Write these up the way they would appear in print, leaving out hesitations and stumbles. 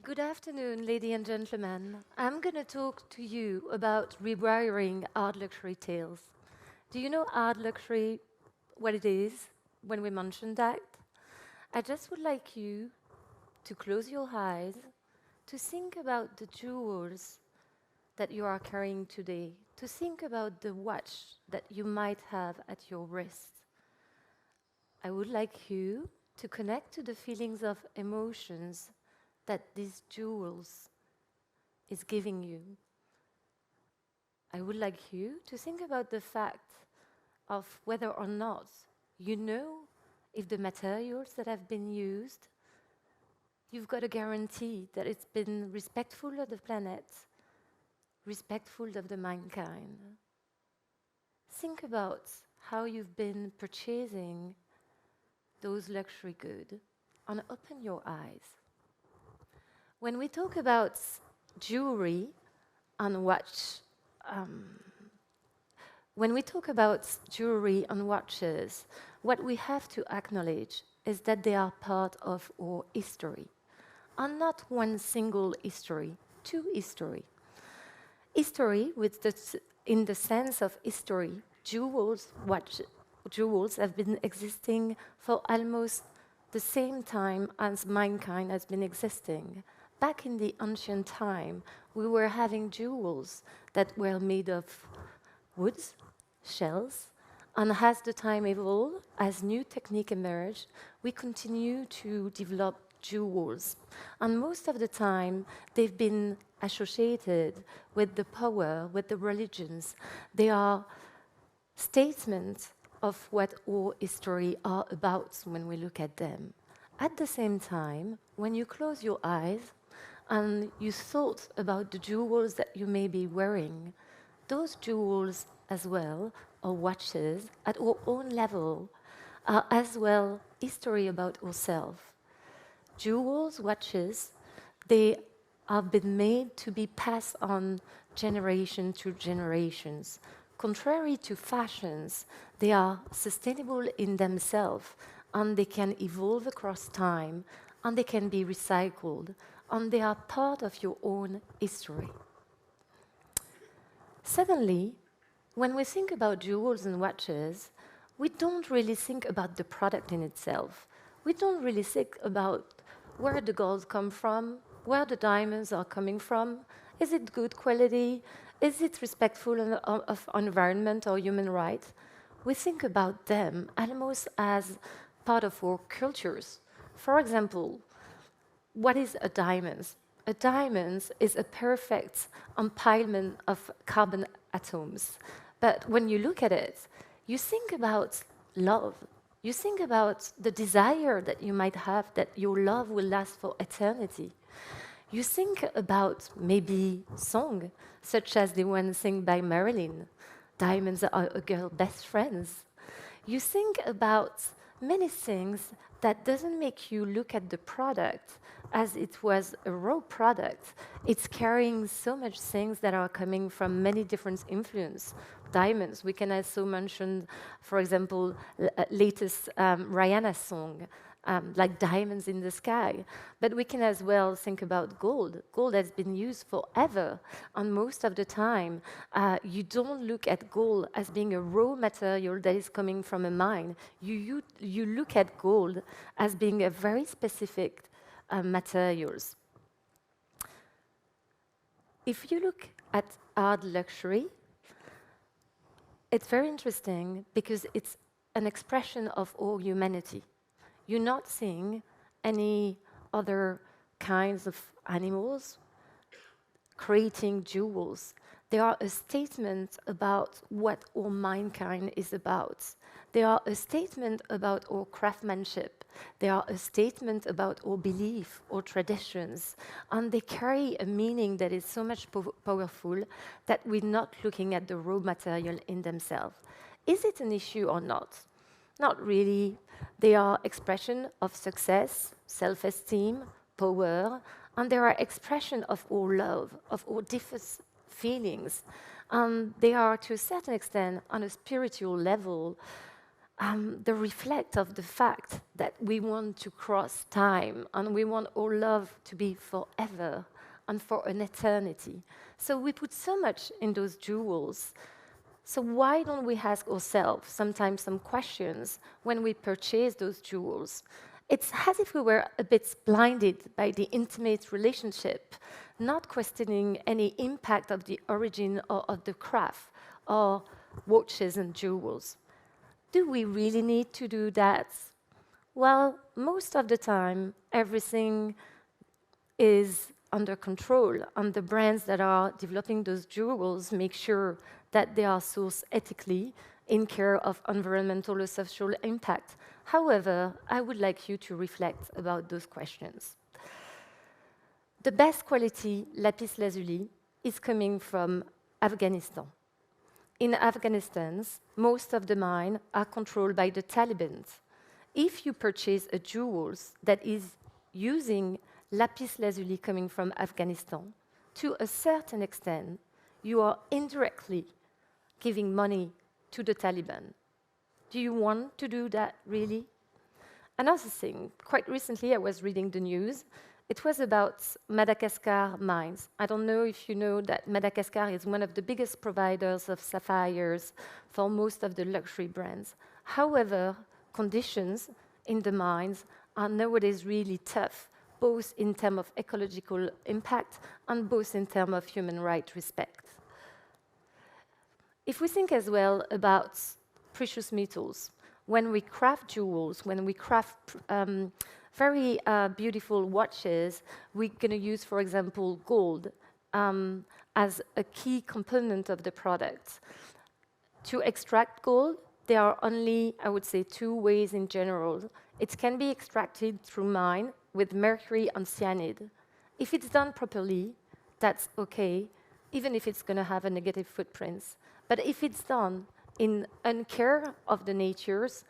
Good afternoon, ladies and gentlemen. I'm going to talk to you about rewiring art luxury tales. Do you know art luxury, what it is, when we mention that? I just would like you to close your eyes, to think about the jewels that you are carrying today, to think about the watch that you might have at your wrist. I would like you to connect to the feelings of emotions that these jewels is giving you. I would like you to think about the fact of whether or not you know if the materials that have been used, you've got a guarantee that it's been respectful of the planet, respectful of the mankind. Think about how you've been purchasing those luxury goods and open your eyes. When we talk about jewelry and watch, when we talk about jewelry and watches, what we have to acknowledge is that they are part of our history, and not one single history, two history. History, in the sense of history, jewels have been existing for almost the same time as mankind has been existing. Back in the ancient time, we were having jewels that were made of woods, shells, and as the time evolved, as new technique emerged, we continue to develop jewels. And most of the time, they've been associated with the power, with the religions. They are statements of what our history are about when we look at them. At the same time, when you close your eyes and you thought about the jewels that you may be wearing, those jewels as well, or watches, at our own level, are as well history about ourselves. Jewels, watches, they have been made to be passed on generation to generations. Contrary to fashions, they are sustainable in themselves, and they can evolve across time, and they can be recycled, and they are part of your own history. Secondly, when we think about jewels and watches, we don't really think about the product in itself. We don't really think about where the gold comes from, where the diamonds are coming from. Is it good quality? Is it respectful of environment or human rights? We think about them almost as part of our cultures. For example, what is a diamond? A diamond is a perfect empilement of carbon atoms. But when you look at it, you think about love. You think about the desire that you might have that your love will last for eternity. You think about maybe song, such as the one sung by Marilyn, Diamonds Are a Girl's Best Friends. You think about many things that doesn't make you look at the product as it was a raw product. It's carrying so much things that are coming from many different influences. Diamonds, we can also mention, for example, latest Rihanna song, like Diamonds in the Sky. But we can as well think about gold. Gold has been used forever, and most of the time, you don't look at gold as being a raw material that is coming from a mine. You look at gold as being a very specific materials. If you look at art luxury, it's very interesting because it's an expression of all humanity. You're not seeing any other kinds of animals creating jewels. They are a statement about what all mankind is about. They are a statement about our craftsmanship. They are a statement about our belief, our traditions. And they carry a meaning that is so much powerful that we're not looking at the raw material in themselves. Is it an issue or not? Not really. They are expression of success, self-esteem, power, and they are expression of our love, of our different feelings. And they are, to a certain extent, on a spiritual level, the reflect of the fact that we want to cross time and we want our love to be forever and for an eternity. So we put so much in those jewels. So why don't we ask ourselves sometimes some questions when we purchase those jewels? It's as if we were a bit blinded by the intimate relationship, not questioning any impact of the origin or of the craft or watches and jewels. Do we really need to do that? Well, most of the time, everything is under control, and the brands that are developing those jewels make sure that they are sourced ethically in care of environmental or social impact. However, I would like you to reflect about those questions. The best quality lapis lazuli is coming from Afghanistan. In Afghanistan, most of the mines are controlled by the Taliban. If you purchase a jewels that is using lapis lazuli coming from Afghanistan, to a certain extent, you are indirectly giving money to the Taliban. Do you want to do that, really? Another thing, quite recently I was reading the news. It was about Madagascar mines. I don't know if you know that Madagascar is one of the biggest providers of sapphires for most of the luxury brands. However, conditions in the mines are nowadays really tough, both in terms of ecological impact and both in terms of human rights respect. If we think as well about precious metals, when we craft jewels, when we craft very beautiful watches, we're going to use, for example, gold as a key component of the product. To extract gold, there are only, I would say, two ways in general. It can be extracted through mine with mercury and cyanide. If it's done properly, that's okay, even if it's going to have a negative footprint. But if it's done in uncare of the natures,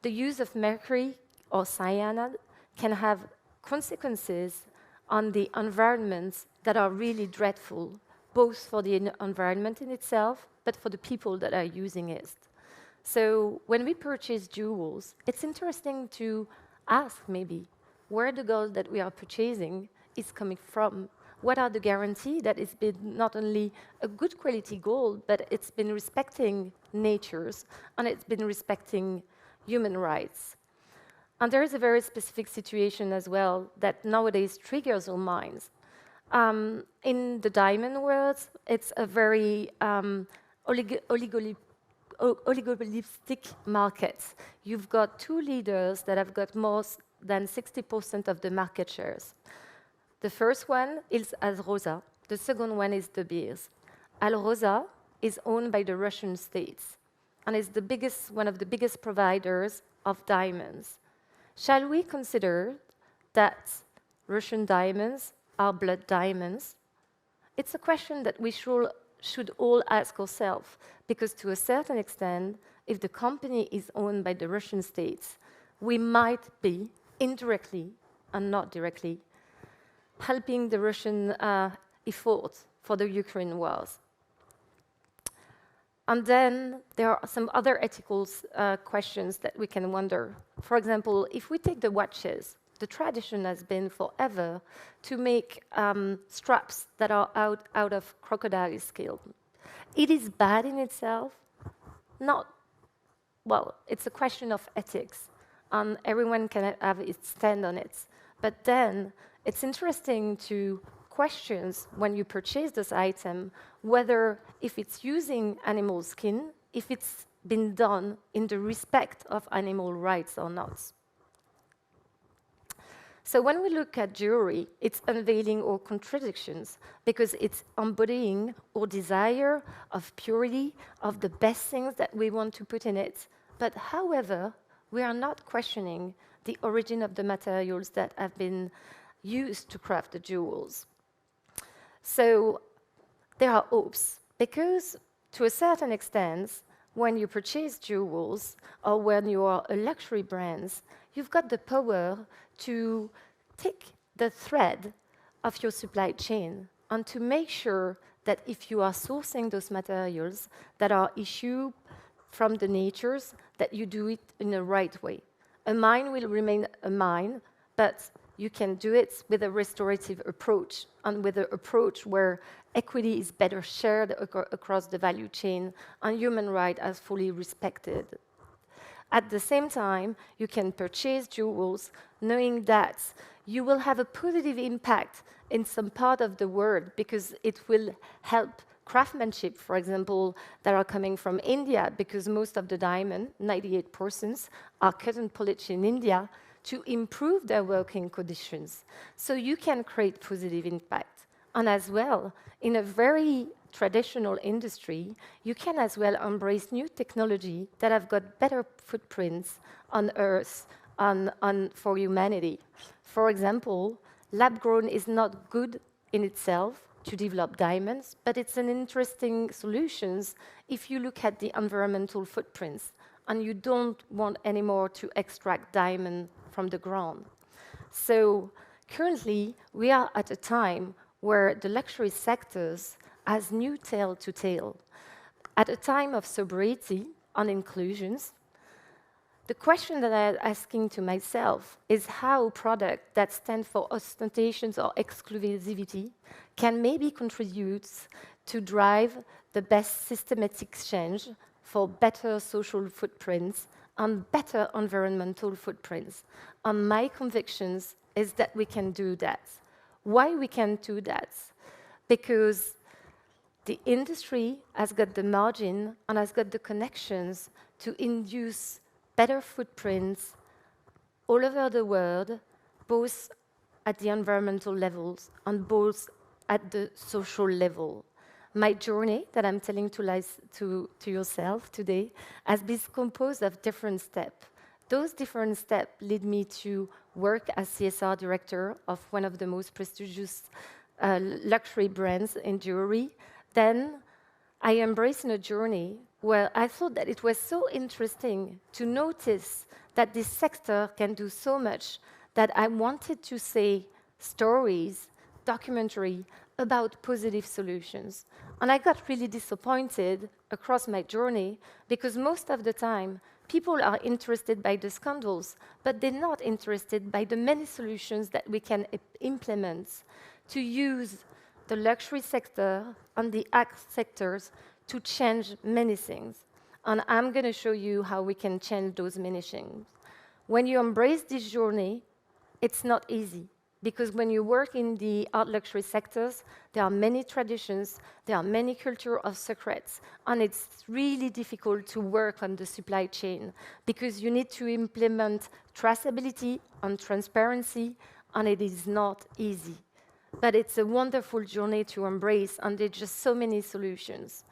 the use of mercury or cyanide can have consequences on the environment that are really dreadful, both for the environment in itself, but for the people that are using it. So when we purchase jewels, it's interesting to ask maybe where the gold that we are purchasing is coming from. What are the guarantees that it's been not only a good quality gold, but it's been respecting natures and it's been respecting human rights. And there is a very specific situation as well that nowadays triggers our minds. In the diamond world, it's a very oligopolistic market. You've got two leaders that have got more than 60% of the market shares. The first one is Alrosa. The second one is De Beers. Alrosa is owned by the Russian states and is one of the biggest providers of diamonds. Shall we consider that Russian diamonds are blood diamonds? It's a question that we should all ask ourselves, because to a certain extent, if the company is owned by the Russian states, we might be indirectly and not directly helping the Russian effort for the Ukraine wars. And then there are some other ethical questions that we can wonder. For example, if we take the watches, the tradition has been forever to make straps that are out of crocodile skin. It is bad in itself? Not. Well, it's a question of ethics, and everyone can have its stand on it. But then it's interesting to question when you purchase this item whether if it's using animal skin, if it's been done in the respect of animal rights or not. So when we look at jewelry, it's unveiling our contradictions because it's embodying our desire of purity, of the best things that we want to put in it. But however, we are not questioning the origin of the materials that have been used to craft the jewels. So there are hopes, because to a certain extent, when you purchase jewels or when you are a luxury brand, you've got the power to take the thread of your supply chain and to make sure that if you are sourcing those materials that are issued from the natures that you do it in the right way. A mine will remain a mine, but you can do it with a restorative approach and with an approach where equity is better shared across the value chain and human rights are fully respected. At the same time, you can purchase jewels knowing that you will have a positive impact in some part of the world because it will help craftsmanship, for example, that are coming from India, because most of the diamond, 98%, are cut and polished in India to improve their working conditions. So you can create positive impact. And as well, in a very traditional industry, you can as well embrace new technology that have got better footprints on Earth and for humanity. For example, lab-grown is not good in itself to develop diamonds, but it's an interesting solution if you look at the environmental footprints and you don't want anymore to extract diamond from the ground. So currently, we are at a time where the luxury sectors has new tale to tell. At a time of sobriety and inclusions, the question that I'm asking to myself is how products that stand for ostentations or exclusivity can maybe contribute to drive the best systematic change for better social footprints and better environmental footprints. And my convictions is that we can do that. Why we can do that? Because the industry has got the margin and has got the connections to induce better footprints all over the world, both at the environmental levels and both at the social level. My journey that I'm telling to yourself today has been composed of different steps. Those different steps lead me to work as CSR director of one of the most prestigious luxury brands in jewelry. Then I embraced a journey where I thought that it was so interesting to notice that this sector can do so much that I wanted to say stories, documentary about positive solutions. And I got really disappointed across my journey because most of the time people are interested by the scandals, but they're not interested by the many solutions that we can implement to use the luxury sector and the art sectors to change many things. And I'm going to show you how we can change those many things. When you embrace this journey, it's not easy, because when you work in the art luxury sectors, there are many traditions, there are many culture of secrets, and it's really difficult to work on the supply chain, because you need to implement traceability and transparency, and it is not easy. But it's a wonderful journey to embrace, and there's just so many solutions.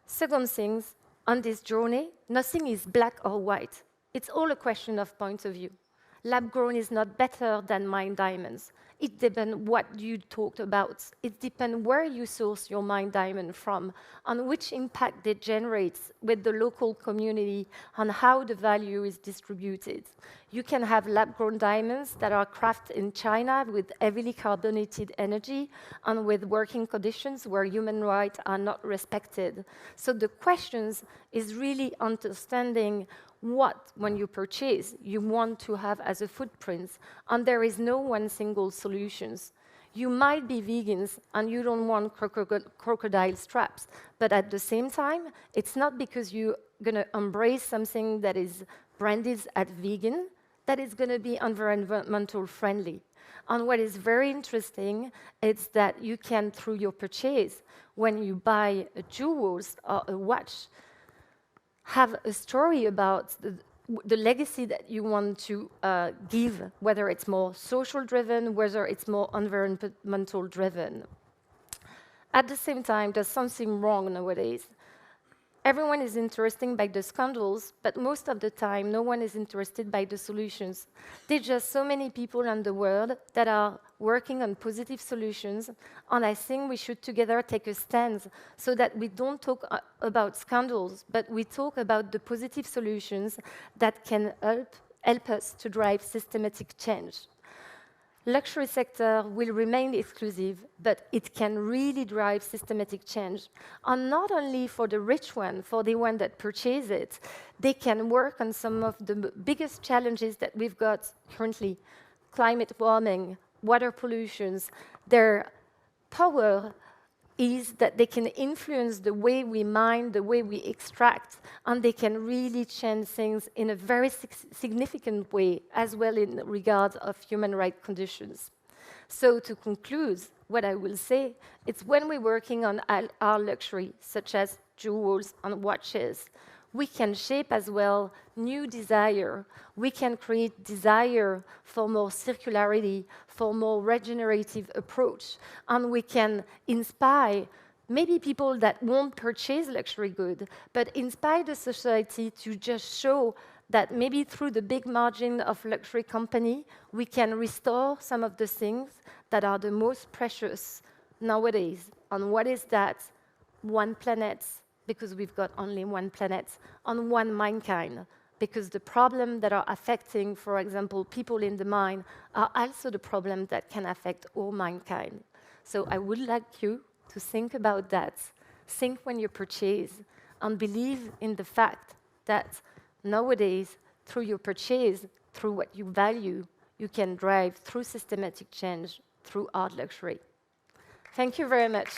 Second things, on this journey, nothing is black or white. It's all a question of point of view. Lab-grown is not better than mined diamonds. It depends what you talked about. It depends where you source your mined diamond from and which impact it generates with the local community and how the value is distributed. You can have lab-grown diamonds that are crafted in China with heavily carbonated energy and with working conditions where human rights are not respected. So the questions is really understanding what, when you purchase, you want to have as a footprint, and there is no one single solution. You might be vegans and you don't want crocodile straps, but at the same time, it's not because you're going to embrace something that is branded as vegan that it's going to be environmental friendly. And what is very interesting is that you can, through your purchase, when you buy jewels or a watch, have a story about the legacy that you want to give, whether it's more social-driven, whether it's more environmental-driven. At the same time, there's something wrong nowadays. Everyone is interested by the scandals, but most of the time, no one is interested by the solutions. There's just so many people in the world that are working on positive solutions, and I think we should together take a stand so that we don't talk about scandals, but we talk about the positive solutions that can help us to drive systematic change. luxury sector will remain exclusive, but it can really drive systematic change. And not only for the rich one, for the one that purchase it, they can work on some of the biggest challenges that we've got currently: climate warming, water pollutions. Their power is that they can influence the way we mine, the way we extract, and they can really change things in a very significant way, as well in regard of human rights conditions. So to conclude, what I will say, it's when we're working on our luxury, such as jewels and watches, we can shape as well new desire. We can create desire for more circularity, for more regenerative approach, and we can inspire maybe people that won't purchase luxury goods, but inspire the society to just show that maybe through the big margin of luxury company, we can restore some of the things that are the most precious nowadays. And what is that? One planet, because we've got only one planet, on one mankind, because the problems that are affecting, for example, people in the mine are also the problems that can affect all mankind. So I would like you to think about that. Think when you purchase, and believe in the fact that nowadays, through your purchase, through what you value, you can drive through systematic change, through art luxury. Thank you very much.